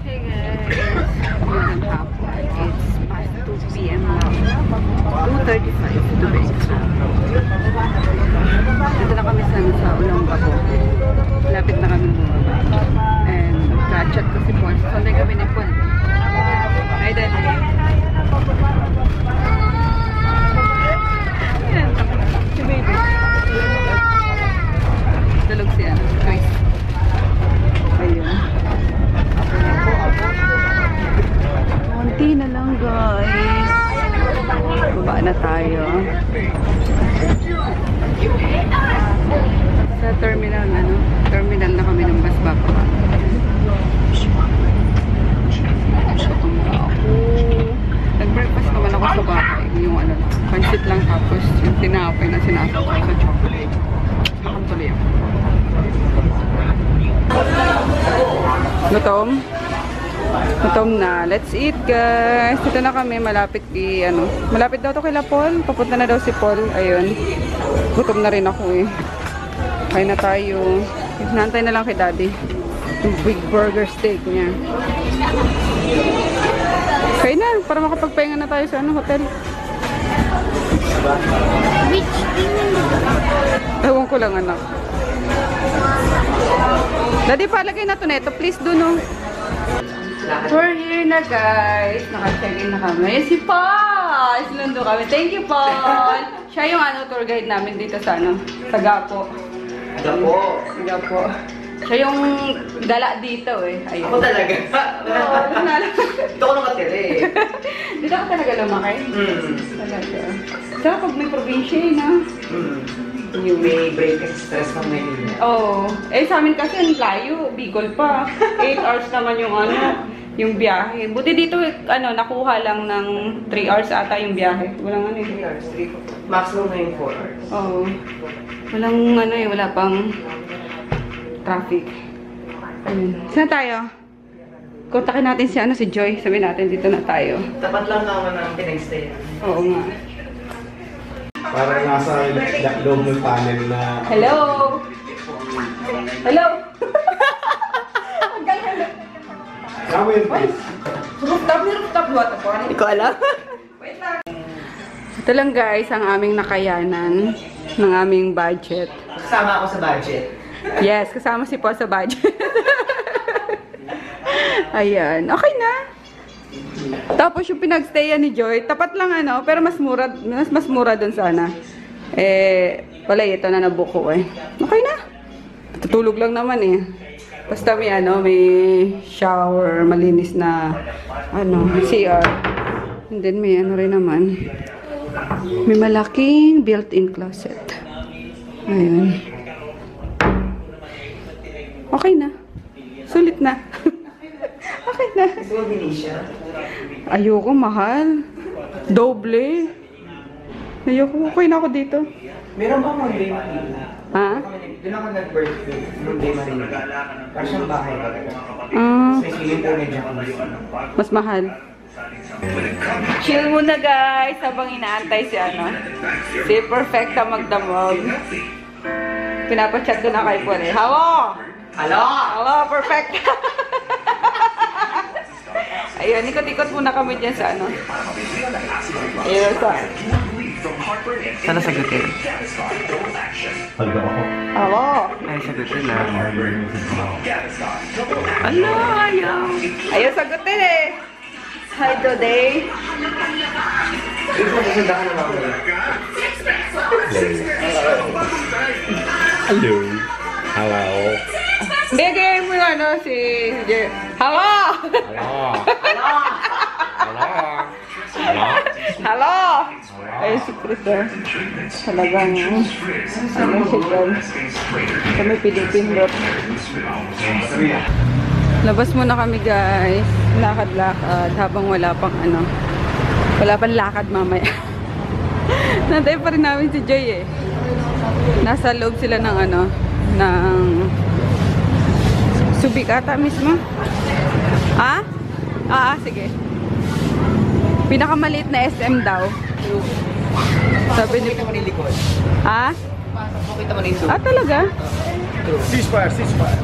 Hey guys, magandang hapon. It's past 2 p.m. now. 2:35 to be exact. Dito na kami sa Olongapo. Lapit na kami bumaba. And ka-chat ko si Paul. Sunday kami ni Paul. Hi, Daddy. Ayan. Si baby. Tulog si Chris. Ayun. Konti na lang guys. Baba na tayo. Sa terminal terminal na kami ng bus baba. Gutom na ako. Nag-breakfast naman ako sa bahay. Yung pansit lang tapos yung tinapay na sinasok ko sa chocolate. Akong tuloy ako. Gutom na. Let's eat guys. Dito na kami. Malapit malapit daw to kay Paul. Papunta na daw si Paul. Ayun. Gutom na rin ako eh. Kain na tayo. Hinantay na lang kay Daddy. Yung big burger steak niya. Kain na. Para makapagpahinga na tayo sa hotel. Ewan ko lang anak. Daddy, palagay na to neto. Please do no. We're here na guys. Naka-check-in na kami. Ayan si Paul! Sinundo kami. Thank you, Paul! Siya yung tour guide namin dito sa sa Gapo. Gapo. Siya yung gala dito eh. Ayun. Ako talaga? Oo, dito ako nakatira eh. Dito ka talaga lumaki? Talaga. Saka pag may probinsya eh, no? Yung may break stress ng Manila. Oo. Eh sa amin kasi ang layo. Bicol pa. 8 hours naman yung biyahe. Buti dito nakuha lang ng 3 hours ata yung biyahe. Walang 3 hours. Maximum na yung 4 hours. Oo. Walang wala pang traffic. Ayun. Saan tayo? Kontakin natin si Joy. Sabihin natin dito na tayo. Tapat lang naman ang pinag-stay. Oo nga. Parang nasa loob ng panel na... Hello! Hello! Hanggang hello! Gawin, please. Rooftop water po. Hindi ko alam. Wait lang. Ito lang guys, ang aming nakayanan ng aming budget. Kasama ako sa budget. Yes, kasama si Paul sa budget. Ayan. Okay na. Tapos yung pinagstayan ni Joy, tapat lang pero mas mura dun sana. Wala ito na nabuko eh. Okay na. Tutulog lang naman eh. Basta may may shower, malinis na CR. And then may rin naman. May malaking built-in closet. Ayun. Okay na. Sulit na. Okay na. Gusto mo Benicia? Ayoko, mahal. Doble. Ayoko, okay na ako dito. Meron ba Monday Marina? Ha? Doon ako nag-birthday. Monday Marina. Para siyang bahay. May feeling po may jacuzzi. Mas mahal. Chill muna guys habang inaantay si Perfecta magdamag. Pinapachat ko na kay Paul eh. Hello! Hello! Hello, Perfecta! Ayun, ikot-ikot muna kami dyan sa Ayun, Sana sagutin? Hello. Hello! Ay, sagutin na. Hello, ayaw! Ayaw sagutin eh! Hi today! Susunda ka na ba? Hello. Hello. Hindi, gaya mo si Jay. Hello! Hello. Hello. Hello. Hello! Ay, si Chris talagang siya dyan. Kami pinipindot. Labas muna kami guys. Lakad-lakad habang wala pang wala pang lakad mamaya. Nantay pa rin namin si Joy eh. Nasa loob sila ng ng Subic ata mismo. Ha? Sige. Pinakamaliit na SM daw. Sabi ni... Pakita mo yung likod. Ha? Pakita mo na yung suit. Talaga? Ceasefire, ceasefire.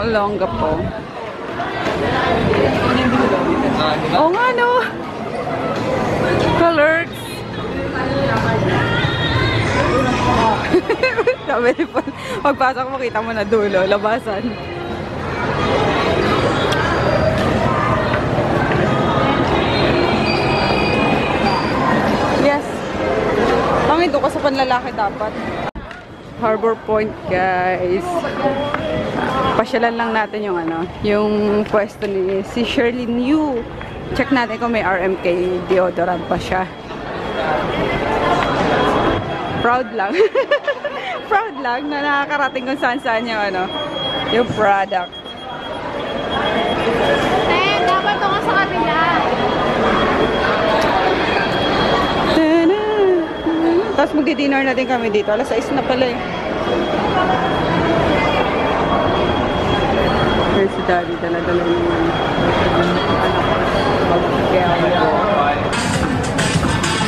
Olonga po. Oo nga, no? Colors. Sabi ni Paul, pagpasok mo, kita mo na dulo, labasan. Yes. Ito ka sa panlalaki dapat. Harbor Point, guys. Pasyalan lang natin yung yung pwesto ni si Shirley New. Check natin kung may RMK deodorant pa siya. Proud lang. Proud lang na nakakarating kung saan-saan yung yung product. Dapat ito ka sa kabila. Tapos magdi-dinner natin kami dito. Alas 6 na pala eh. Here's si Daddy. Dala-dala naman.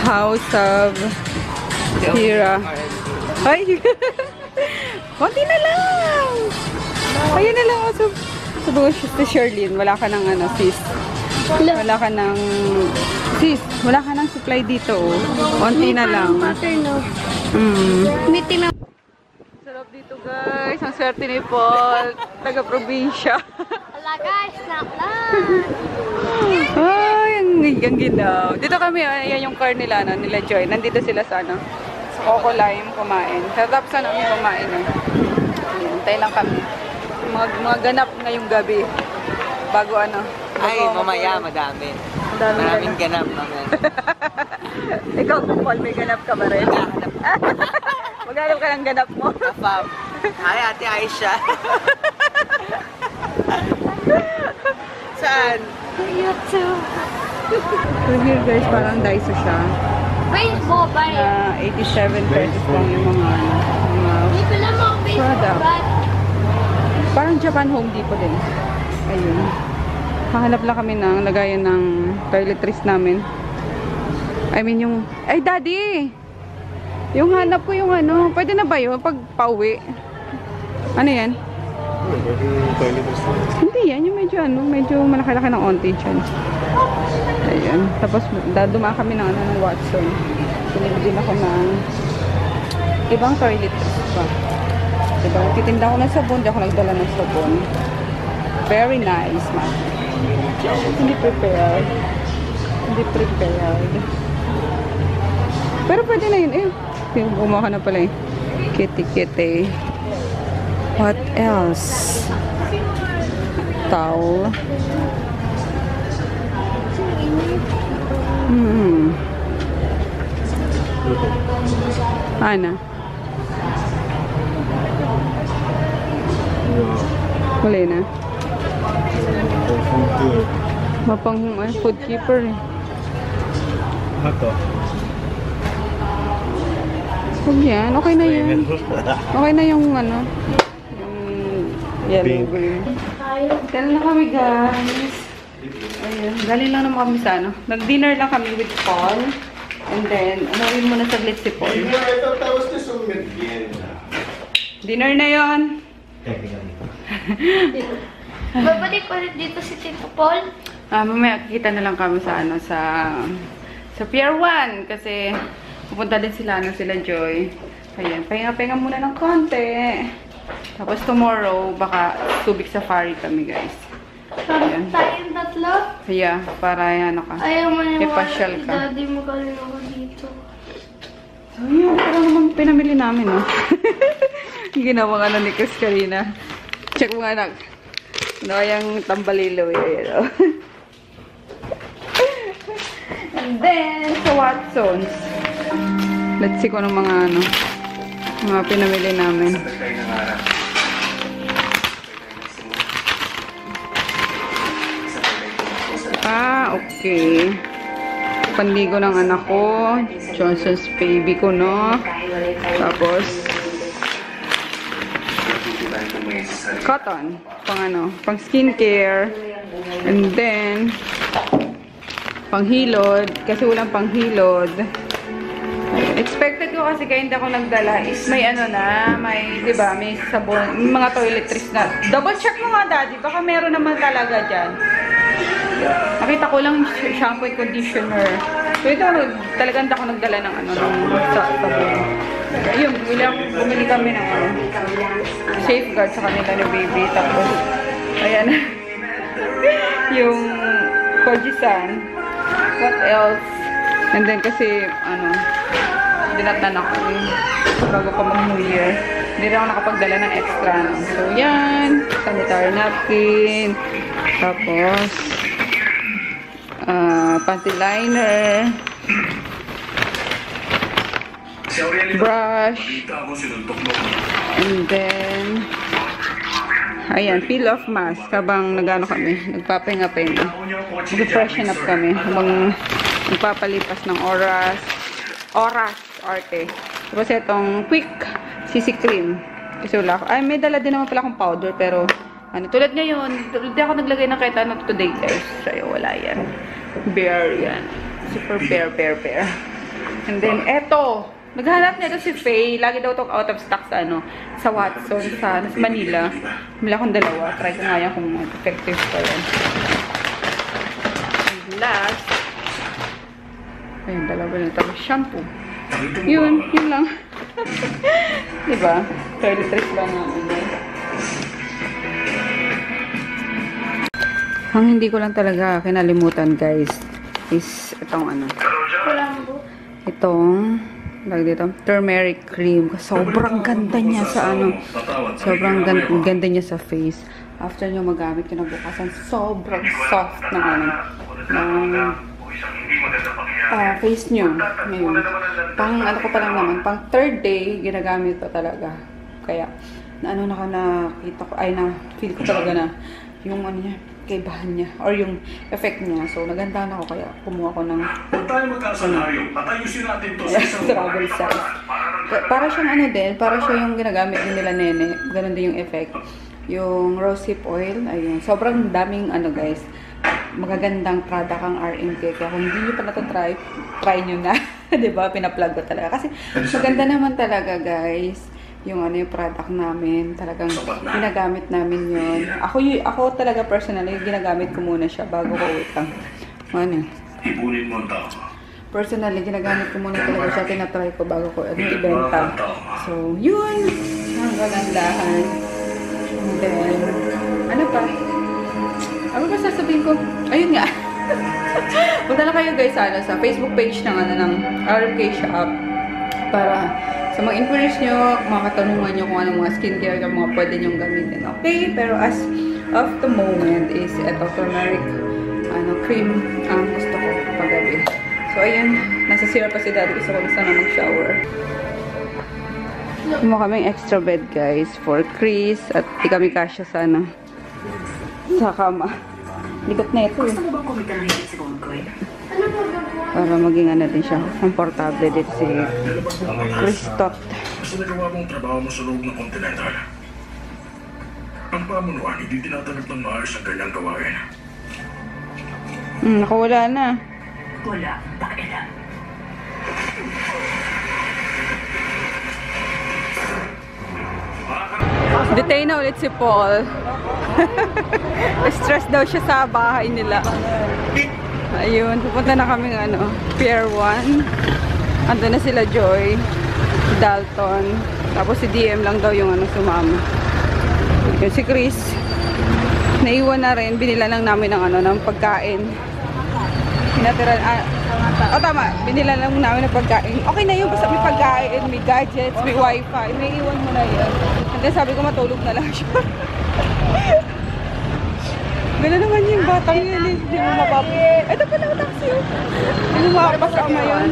House of Hira. Ay! Konti na lang! Ayun na lang. Sabi ko si Sherlyn, wala ka ng sis. Wala ka ng sis, wala ka ng supply dito. Konti na lang. Sarap dito, guys. Ang swerte ni Paul. Taga-probinsya. Wala guys, snack lang. Ay, ang ginaw. Dito kami, yan yung car nila, nila Joy. Nandito sila sa sa Coco Lime kumain. Sarap sa namin kumain eh. Hintay lang kami. Mga ganap ngayong gabi. Bago Ay, mamaya, madami. Maraming ganap naman. Ikaw, Paul, may ganap ka ba rin? Maghanap ka ng ganap mo. Kapam. Hi, Ate Aisha. Saan? YouTube. So here guys, parang Daiso siya. Baseball bat. 87 pesos lang yung mga Hindi ko lang mga baseball product. bat. Parang Japan Home Depot din. Ayun. Hahanap lang kami ng lagayan ng toiletries namin. I mean yung... Ay, Daddy! Yung hanap ko yung pwede na ba yun pag pauwi? Ano yan? Hindi yan. Yung medyo malaki-laki ng onti dyan. Ayan. Tapos dumaan kami ng ng Watson. Pinili din ako ng ibang toiletries pa. Diba? Titinda ko ng sabon. Di ako nagdala ng sabon. Very nice, man. Hindi prepared. Hindi prepared. Pero pwede na yun. Gumawa ka na pala eh. Kitty. What else? Towel. Ana. Huli na. Mapang food keeper eh. Ako. Huwag yan. Okay na yan. Okay na yung yung yellow green. Dala na kami, guys. Ayun. Galing lang naman kami sa Nag-dinner lang kami with Paul. And then, rin muna saglit si Paul. I thought that was just a mid-end. Dinner na yon. Babalik ulit dito si Tito Paul. Mamaya kikita na lang kami sa sa Pier 1 kasi pupunta din sila sila Joy. Ayan, pahinga-pahinga muna ng konti. Tapos tomorrow baka Subic Safari kami, guys. Ayan. Tayong tatlo. Yeah, para Ayaw mo naman. ipasyal ka. Daddy mo galing ako dito. So yun, parang naman pinamili namin, no? Ginawa ni Chris kanina. Check mo nga, anak. Yung tambalilo eh. And then, sa Watsons. Let's see kung ano mga pinamili namin. Okay. Panligo ng anak ko. Johnson's baby ko, no? Tapos, cotton. Pang skincare. And then, panghilod. Kasi walang panghilod. Ayan. Expected ko kasi kaya hindi ako nagdala is may ano na, may, di ba, may sabon, may mga toiletries na. Double check mo nga, Daddy. Baka meron naman talaga dyan. Nakita ko lang shampoo and conditioner. So ito, talagang hindi ako nagdala ng ano, ng sabon. Ayun, bumili kami ng ano, safeguard sa kanila ni baby. Tapos, ayan, yung Kojisan. What else? And then kasi, ano, dinatnan ako bago pa mag-New Year. Hindi rin ako nakapagdala ng extra. No? So, yan. Sanitary napkin. Tapos, panty liner. Brush. And then, ayan, peel-off mask. Habang nag-ano kami, nagpapahinga-pahinga. Mag-freshen up kami. Habang nagpapalipas ng oras, arte. Tapos itong quick CC cream. Kasi wala ako. Ay, may dala din naman pala akong powder, pero ano, tulad ngayon, hindi ako naglagay ng kahit ano today, guys. So, wala yan. Bare yan. Super bare. And then, eto. Naghanap niya ito si Faye. Lagi daw itong out of stock sa ano, sa Watson, sa Manila. Mila akong dalawa. Try ko nga yan kung effective pa yan. And last, ayun, dalawa na ito. Shampoo. Yun lang. Diba? Toiletries lang namin. Ang hindi ko lang talaga kinalimutan, guys, is itong ano. Itong, dito, turmeric cream. Sobrang ganda niya sa ano. Sobrang ganda niya sa face. After nyo magamit kinabukasan, sobrang soft ng ano. Face nyo. Ngayon. Pang ano ko pa lang naman. Pang third day, ginagamit ko talaga. Kaya, na ano nakita ko, ay na feel ko talaga na yung ano niya, kaibahan niya, or yung effect niya. So, nagandahan ako, kaya kumuha ko ng travel size. Para siyang ano din, para siya yung ginagamit din nila nene. Ganun din yung effect. Yung rosehip oil, ayun. Sobrang daming ano, guys. Magagandang product ang RMK. Kaya kung hindi nyo pa na-try, try nyo na. Diba? Pina-plug ko talaga. Kasi maganda naman talaga, guys. Yung ano yung product namin, talagang ginagamit namin yun. Ako talaga personally, ginagamit ko muna siya bago ko utang. Ano? Personally, ginagamit ko muna talaga siya, tinatry ko bago ko ibenta. So, yun. Ang gagandahan. And then, ano pa? Ano ba sasabihin ko? Ayun nga. Punta na kayo guys sa Facebook page ng RMK Shop para sa mga inquiries nyo, mga katanungan nyo kung anong mga skincare yung mga pwede nyong gamitin. Okay? Pero as of the moment is ito, turmeric cream ang gusto ko paggabi. So, ayun. Nasa sira pa si Daddy. Gusto ko gusto na mag-shower. Kumuha kaming extra bed, guys, for Chris. At di kami kasya sana sa kama. Likot na ito eh. Para maging ano din siya, komportable dito si Christoph. Nagawa mong trabaho mo sa loob ng Continental. Ang pamunuan, hindi tinatanggap ng maayos ang kanyang gawain. Nakawala na. Wala, dakilan. Detain na ulit si Paul. Stress daw siya sa bahay nila. Ayun, pupunta na kami Pier 1. Ando na sila Joy, Dalton. Tapos si DM lang daw yung sumama. Yun, si Chris. Naiwan na rin, binila lang namin ng pagkain. Pinatiran, tama, binila lang namin ng pagkain. Okay na yun, basta may pagkain, may gadgets, may wifi, may iwan mo na yun. And then sabi ko matulog na lang siya. Gano'n naman yung batang yun eh. Hindi mo mapapag. Ito pa lang taxi yun. Hindi mo makapasama yun.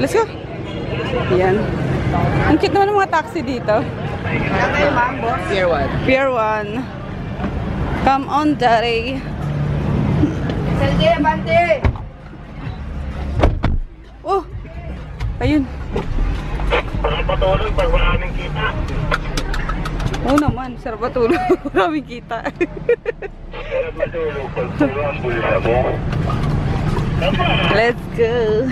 Let's go. Yan. Ang cute naman ng mga taxi dito. Pier 1. Pier 1. Come on, Daddy. Sergey, bante! Oh! Ayun. Parang patuloy pag maraming kita. Oo naman, sarap matulog. Maraming kita. Parang matulog pag tulang bulsa mo. Let's go.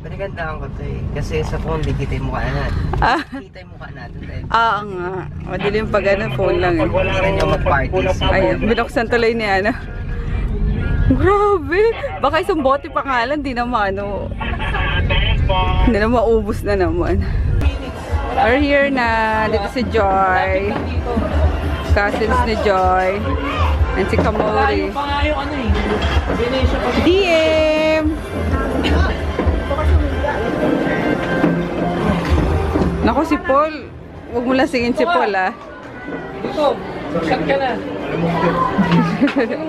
Pinagandaan ko to eh. Kasi sa phone, di kita yung mukha natin. Ah, Kita yung mukha natin dahil nga. Madilim pag ano, phone lang eh. hindi rin yung mag-parties. Ayun, binuksan tuloy ni Ana. Grabe! Baka isang bote pa nga lang, di naman ano. Hindi na maubos na naman. We're here na. Dito si Joy. Cousins ni Joy. And si Kamori. DM! Nako si Paul. Huwag mo lasingin si Paul ah. Dito, shot ka na.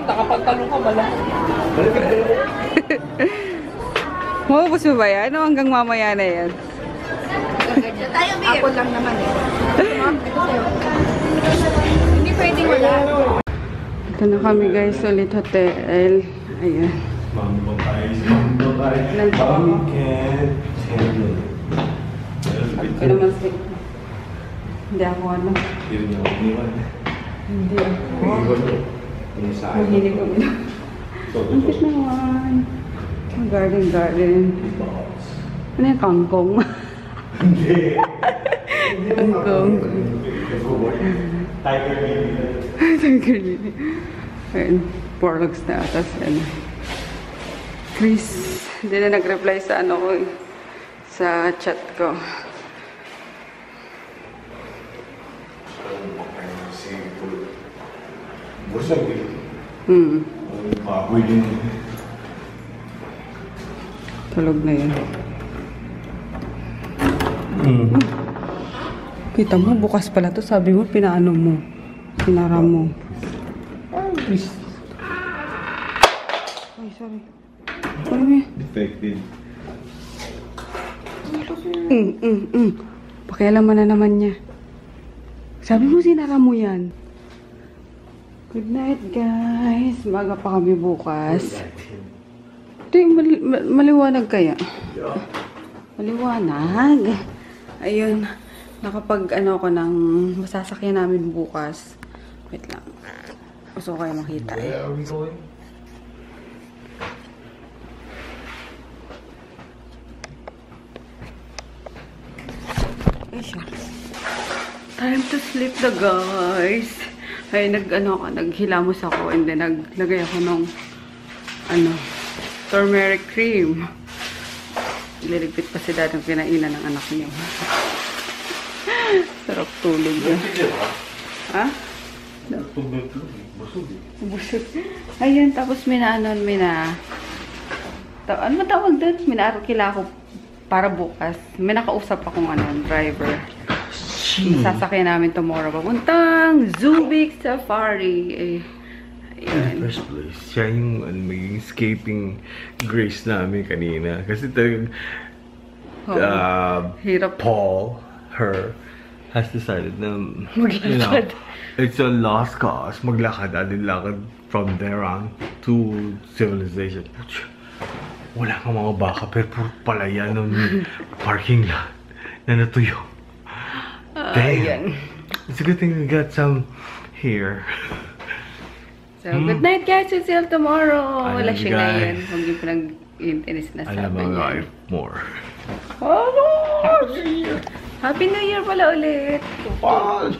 Nakapagtanong ka, malaki. Maubos mo ba yan? O hanggang mamaya na yan? Ako lang naman eh. Hindi pwedeng wala. Ito na kami guys, ulit hotel. Ayan. Ako naman si... Hindi ako ano. Hindi ako. Mahilig ako. Ang cute naman. Ang garden. Ano yung kangkong? Hindi. Kangkong. Tiger lily. Ayun. Porlogs na. Tapos ano. Chris. Hindi na nag-reply sa ano ko eh. Sa chat ko. Tulog na yun. Kita mo, bukas pala to. Sabi mo, pinaano mo. Pinara mo. Ay, sorry. Sorry. Defected. Pakialaman na naman niya. Sabi mo, sinara mo yan. Good night, guys. Maga pa kami bukas. Ito yung maliwanag kaya. Maliwanag. Ayun. Nakapag ano ko ng masasakyan namin bukas. Wait lang. Gusto ko kayo makita eh. Where are we going? Ay siya. Time to sleep na guys. Ay naghilamos ako and then naglagay ako ng turmeric cream. Liligpit pa si Dad ng pinainan ng anak niyo. Sarap tulog niya. Ha? Busog. Ayun, tapos ano ba tawag doon? Minarkila ako para bukas. May nakausap akong driver. Sasakyan namin tomorrow. Papuntang Zubik Safari. In the first place, siya yung maging escaping grace namin kanina. Kasi talagang hirap. Paul, her, has decided na, Maglakad. it's a lost cause. Maglakad, lakad from there on to civilization. Wala kang mga baka, pero puro palayan ng parking lot na natuyo. Damn. It's a good thing we got some here. So, good night guys. We'll see you tomorrow. I Wala love you siya ngayon. guys. Huwag yung pinag-interest na I love sabi my niya. life more. Oh, Happy New Year pala ulit. Bye!